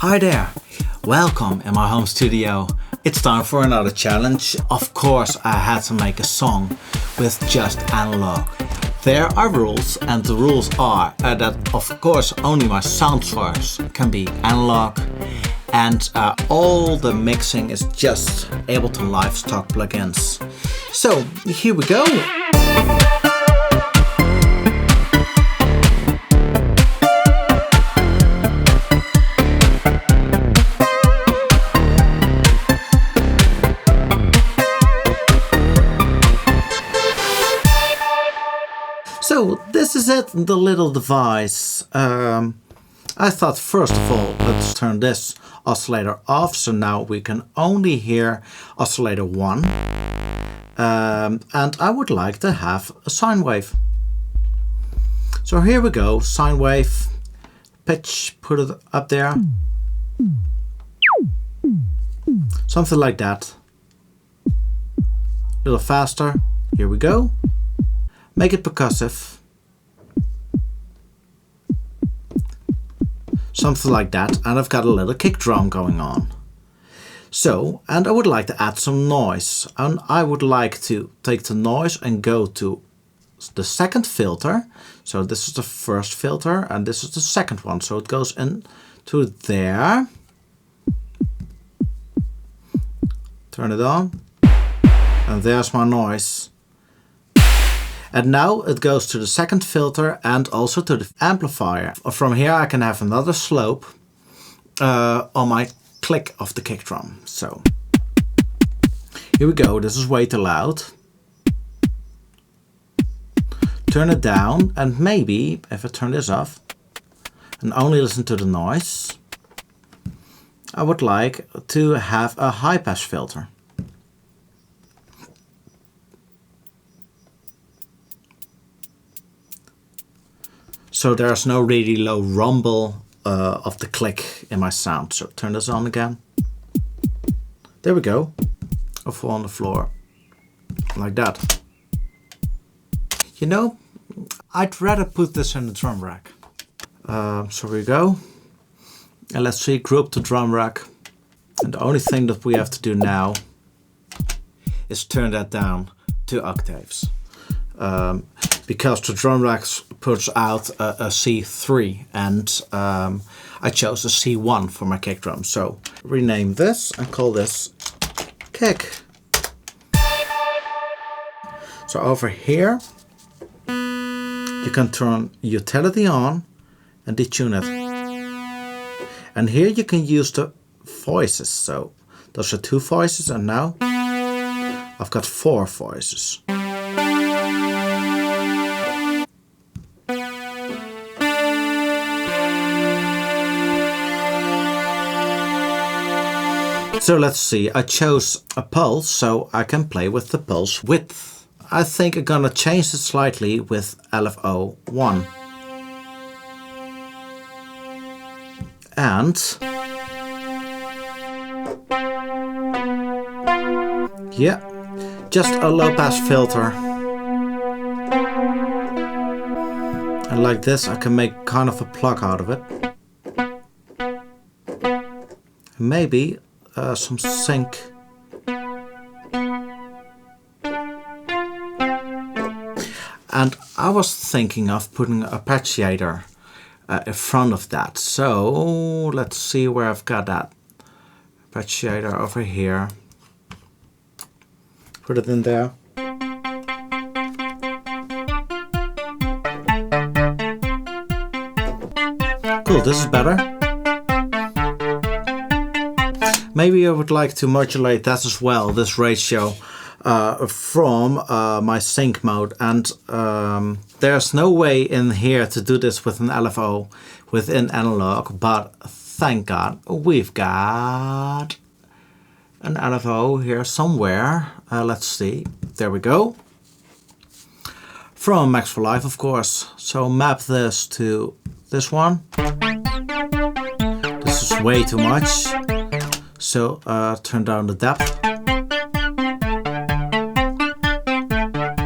Hi there, welcome in my home studio. It's time for another challenge. Of course, I had to make a song with just analog. There are rules, and the rules are that of course only my sound source can be analog, and all the mixing is just Ableton Live stock plugins. So here we go. So this is it, the little device. I thought first of all, let's turn this oscillator off, so now we can only hear oscillator 1. And I would like to have a sine wave. So here we go, sine wave, pitch, put it up there. Something like that. A little faster, here we go. Make it percussive. Something like that, and I've got a little kick drum going on. So, and I would like to add some noise, and I would like to take the noise and go to the second filter. So this is the first filter and this is the second one, so it goes into there. Turn it on, and there's my noise. And now it goes to the second filter and also to the amplifier. From here I can have another slope on my click of the kick drum. So here we go, this is way too loud. Turn it down, and maybe if I turn this off and only listen to the noise, I would like to have a high pass filter. So there's no really low rumble of the click in my sound. So turn this on again. There we go. I'll fall on the floor like that. You know, I'd rather put this in the drum rack. So we go. And let's see, group the drum rack. And the only thing that we have to do now is turn that down 2 octaves. Because the drum rack puts out a C3, and I chose a C1 for my kick drum. So rename this and call this kick. So over here you can turn utility on and detune it. And here you can use the voices. So those are 2 voices, and now I've got 4 voices. So let's see, I chose a pulse, so I can play with the pulse width. I think I'm gonna change it slightly with LFO 1. And yeah, just a low pass filter. And like this I can make kind of a plug out of it. Maybe some sync. And I was thinking of putting a arpeggiator in front of that. So let's see where I've got that arpeggiator over here. Put it in there. Cool, this is better. Maybe I would like to modulate that as well, this ratio, from my sync mode. And there's no way in here to do this with an LFO within analog, but thank God we've got an LFO here somewhere. Let's see, there we go. From Max for Live, of course. So map this to this one. This is way too much. So turn down the depth.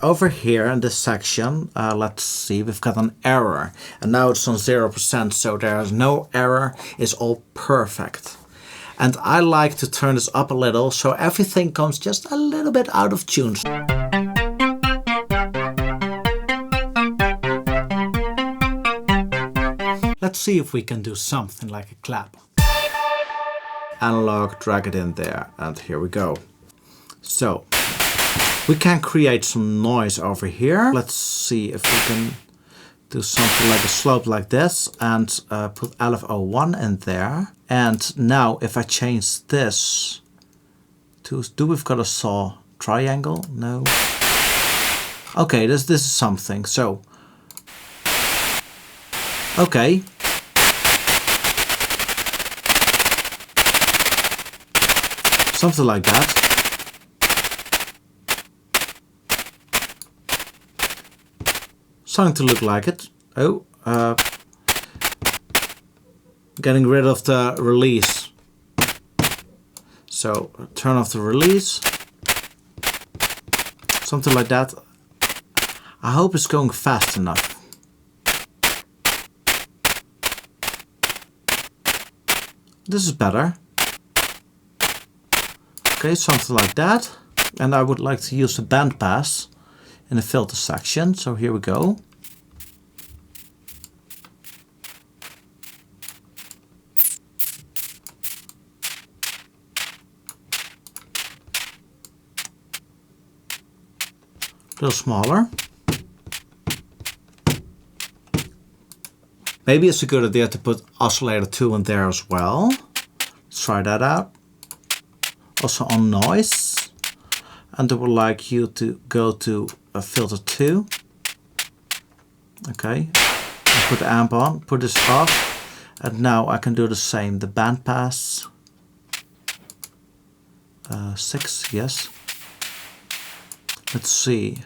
Over here in this section, let's see, we've got an error. And now it's on 0%, so there's no error. It's all perfect. And I like to turn this up a little, so everything comes just a little bit out of tune. Let's see if we can do something like a clap. Analog, drag it in there, and here we go. So, we can create some noise over here. Let's see if we can do something like a slope like this and put LFO1 in there. And now if I change this to, we've got a saw triangle? No. Okay, this is something. So, okay. Something like that. Starting to look like it. Oh, getting rid of the release. So turn off the release. Something like that. I hope it's going fast enough. This is better. Okay, something like that. And I would like to use the bandpass in the filter section. So here we go. A little smaller. Maybe it's a good idea to put oscillator 2 in there as well. Let's try that out. Also on noise. And I would like you to go to filter 2. Okay. And put the amp on, put this off. And now I can do the same. The bandpass. 6, yes. Let's see.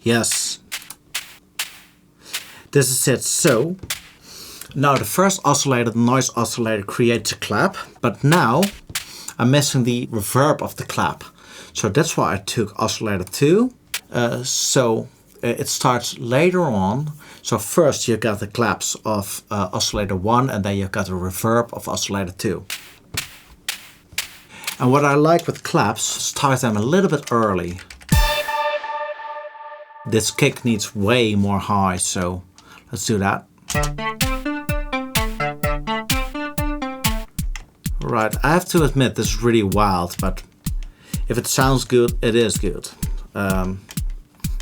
Yes. This is it. So now the first oscillator, the noise oscillator, creates a clap, but now I'm missing the reverb of the clap. So that's why I took oscillator 2. So it starts later on. So first you got the claps of oscillator 1 and then you got the reverb of oscillator 2. And what I like with claps, start them a little bit early. This kick needs way more high, so let's do that. Right, I have to admit this is really wild, but if it sounds good, it is good. And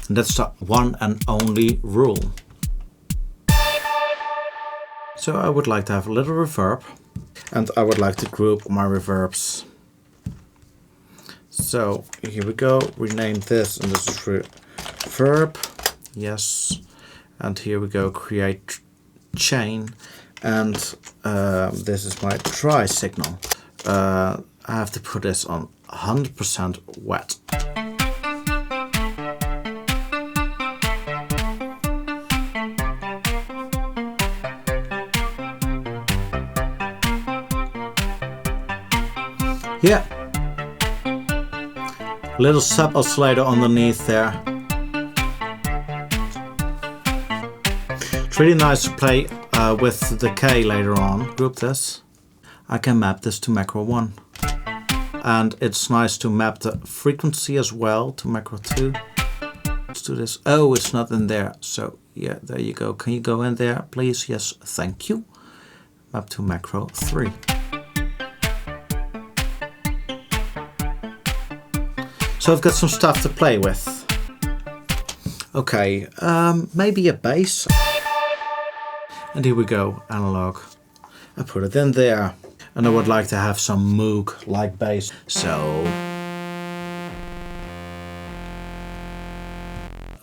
that's the one and only rule. So I would like to have a little reverb, and I would like to group my reverbs. So here we go, rename this, and this is reverb, yes, and here we go, create chain, and this is my dry signal. I have to put this on 100% wet. Yeah, little sub oscillator underneath there. It's really nice to play with the decay later on. Group this. I can map this to macro 1. And it's nice to map the frequency as well to macro 2. Let's do this. Oh, it's not in there. So yeah, there you go. Can you go in there, please? Yes, thank you. Map to macro 3. So I've got some stuff to play with. Okay, maybe a bass. And here we go, analog. I put it in there. And I would like to have some Moog-like bass. So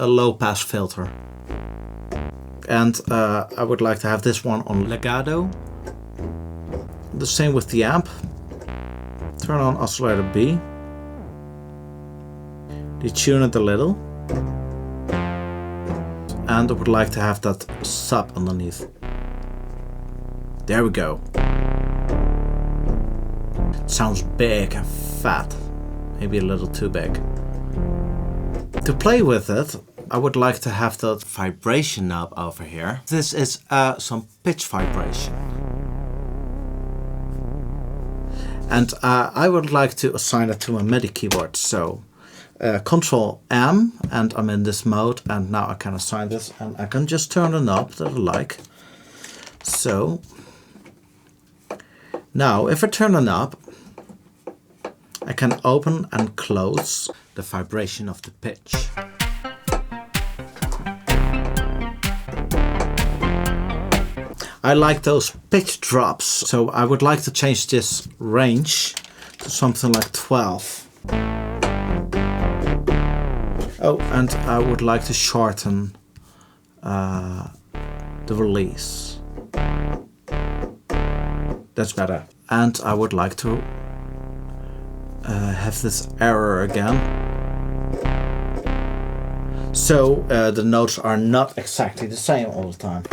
a low pass filter. And I would like to have this one on legato. The same with the amp. Turn on oscillator B. Detune it a little. And I would like to have that sub underneath. There we go. It sounds big and fat. Maybe a little too big. To play with it, I would like to have the vibration knob over here. This is some pitch vibration. And I would like to assign it to my MIDI keyboard. So Control M, and I'm in this mode, and now I can assign this, and I can just turn the knob that I like. So now if I turn the knob, I can open and close the vibration of the pitch. I like those pitch drops, so I would like to change this range to something like 12. Oh, and I would like to shorten the release. That's better. And I would like to have this error again. So the notes are not exactly the same all the time.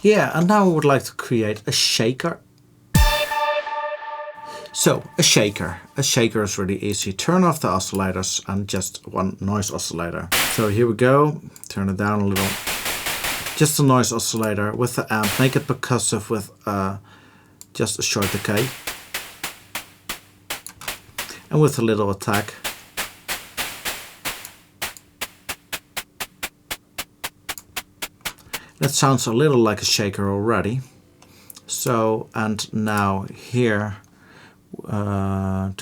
Yeah, and now I would like to create a shaker. So, a shaker. A shaker is really easy. Turn off the oscillators and just one noise oscillator. So here we go. Turn it down a little. Just a noise oscillator with the amp. Make it percussive with just a short decay. And with a little attack. That sounds a little like a shaker already. So, and now here, let's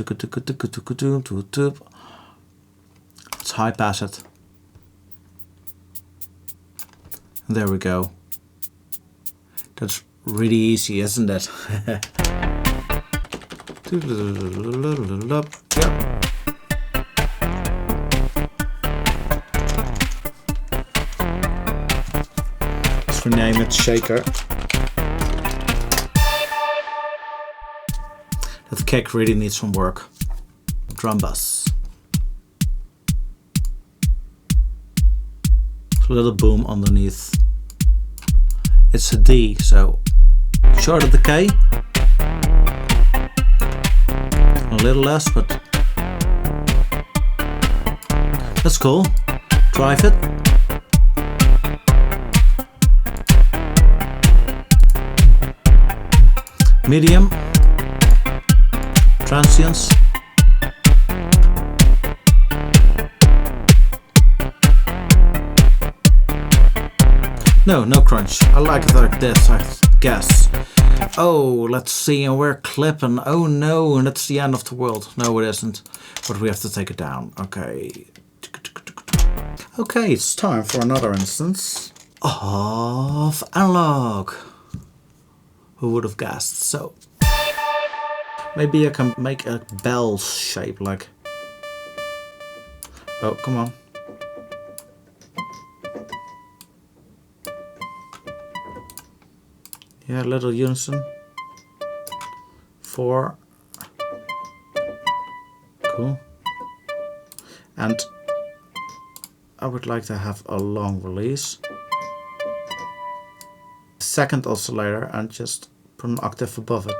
high pass it. There we go. That's really easy, isn't it? Yep. Rename it shaker. That kick really needs some work. Drum bass. A little boom underneath. It's a D, so shorter decay. A little less, but that's cool. Drive it. Medium, transients, no crunch. I like it like this, I guess. Oh, let's see, and we're clipping. Oh no, and it's the end of the world. No, it isn't, but we have to take it down. Okay. Okay, it's time for another instance of analog. Who would have guessed? So maybe I can make a bell shape, like, oh, come on. Yeah, a little unison. 4. Cool. And I would like to have a long release. Second oscillator and just put an octave above it.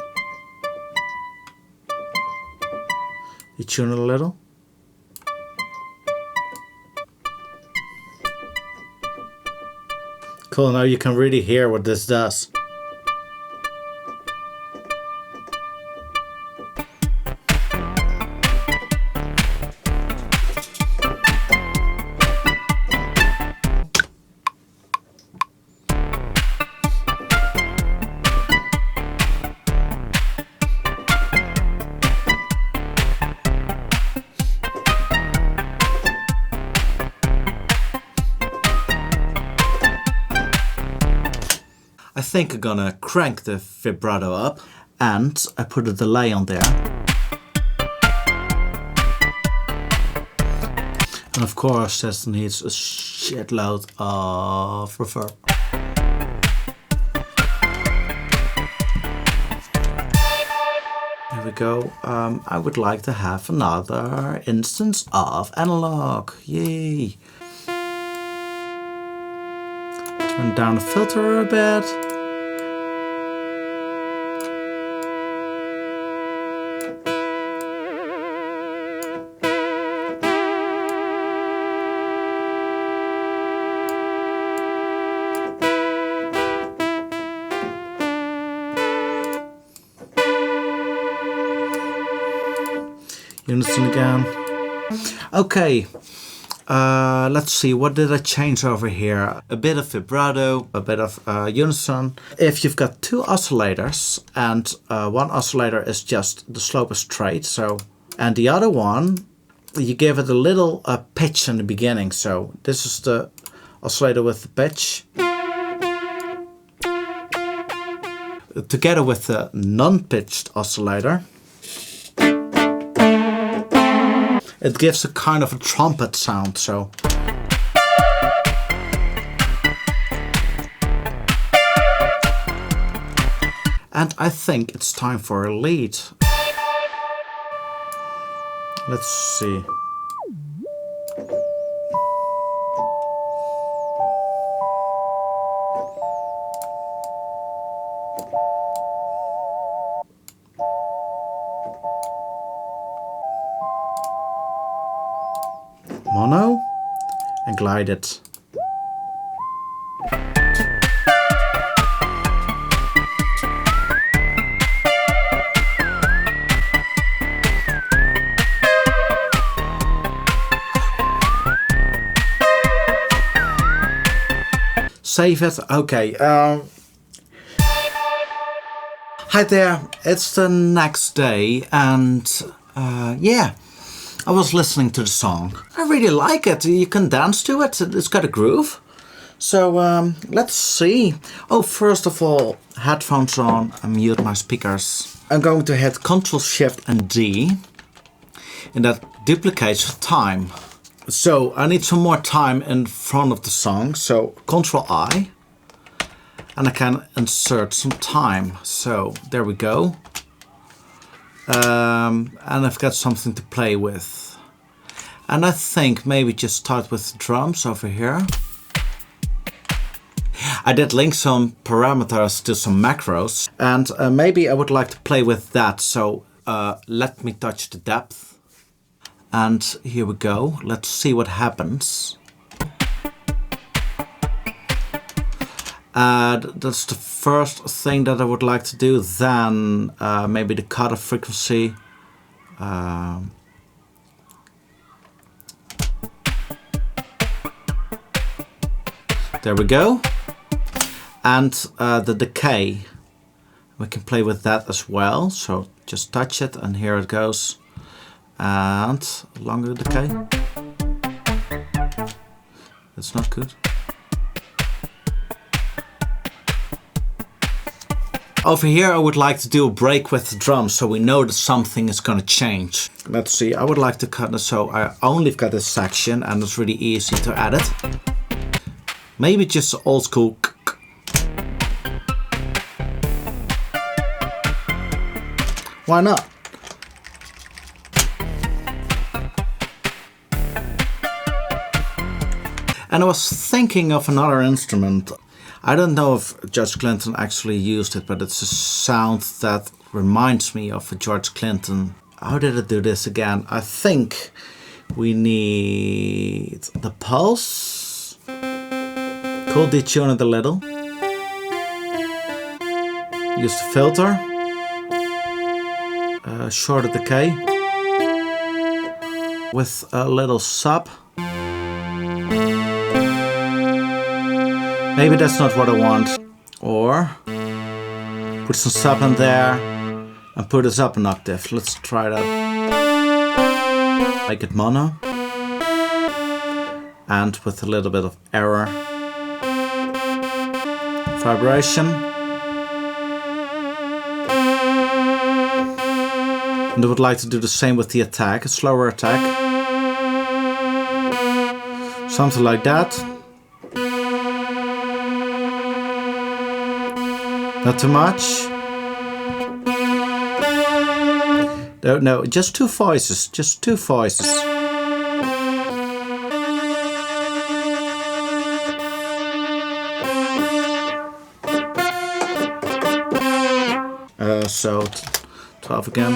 You tune it a little. Cool, now you can really hear what this does. think I'm gonna crank the vibrato up, and I put a delay on there. And of course this needs a shitload of reverb. There we go. I would like to have another instance of analog. Yay! Turn down the filter a bit. Unison again. Okay, let's see, what did I change over here? A bit of vibrato, a bit of unison. If you've got two oscillators and one oscillator is just the slope is straight, so, and the other one, you give it a little pitch in the beginning. So this is the oscillator with the pitch. Together with the non-pitched oscillator, it gives a kind of a trumpet sound, so. And I think it's time for a lead. Let's see. Mono and glide it. Save it. Okay. Hi there. It's the next day, and yeah. I was listening to the song. I really like it. You can dance to it. It's got a groove. So let's see. Oh, first of all, headphones on and mute my speakers. I'm going to hit Ctrl Shift and D, and that duplicates time. So I need some more time in front of the song. So Ctrl I, and I can insert some time. So there we go. And I've got something to play with. And I think maybe just start with the drums over here. I did link some parameters to some macros, and maybe I would like to play with that. So let me touch the depth. And here we go. Let's see what happens. That's the first thing that I would like to do. Then maybe the cutoff frequency. There we go. And the decay. We can play with that as well. So just touch it and here it goes. And longer decay. That's not good. Over here I would like to do a break with the drums so we know that something is going to change. Let's see, I would like to cut this so I only got this section and it's really easy to edit. Maybe just old school. Why not? And I was thinking of another instrument. I don't know if George Clinton actually used it, but it's a sound that reminds me of George Clinton. How did it do this again? I think we need the pulse. Cool, detune it a little. Use the filter. Shorter decay. With a little sub. Maybe that's not what I want. Or put some sub in there and put this up an octave. Let's try that. Make it mono. And with a little bit of error. Vibration. And I would like to do the same with the attack, a slower attack. Something like that. Not too much. No, just two voices, just two voices. So 12 again.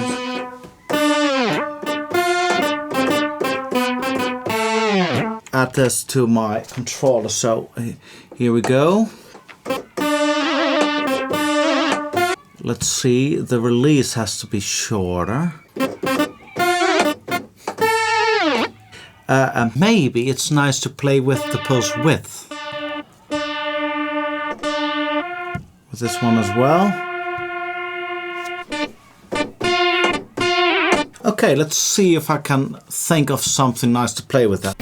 Add this to my controller, so here we go. Let's see, the release has to be shorter. And maybe it's nice to play with the pulse width. With this one as well. Okay, let's see if I can think of something nice to play with that.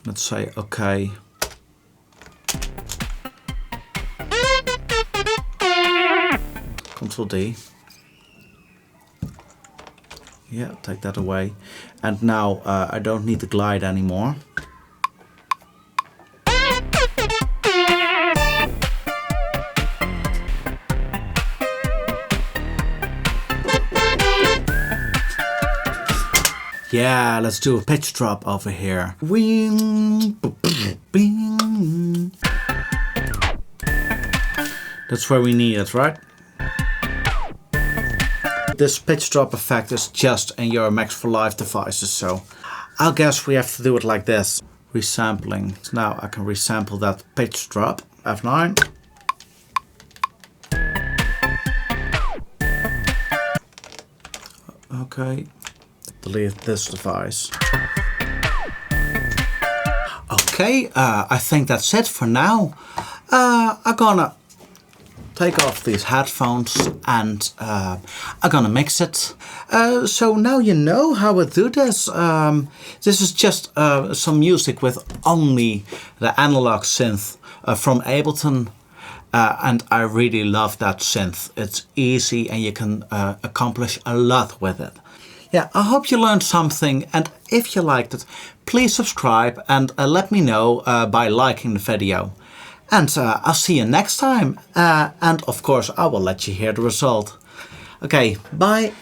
Let's say, okay. Control D. Yeah, take that away. And now I don't need the glide anymore. Yeah, let's do a pitch drop over here. That's where we need it, right? This pitch drop effect is just in your Max for Live devices, so I guess we have to do it like this. Resampling. So now I can resample that pitch drop. F9. Okay. Delete this device. Okay, I think that's it for now. I'm gonna take off these headphones and I'm gonna mix it. So now you know how I do this. This is just some music with only the analog synth from Ableton. And I really love that synth. It's easy and you can accomplish a lot with it. Yeah, I hope you learned something, and if you liked it, please subscribe and let me know by liking the video. And I'll see you next time. And of course, I will let you hear the result. Okay, bye.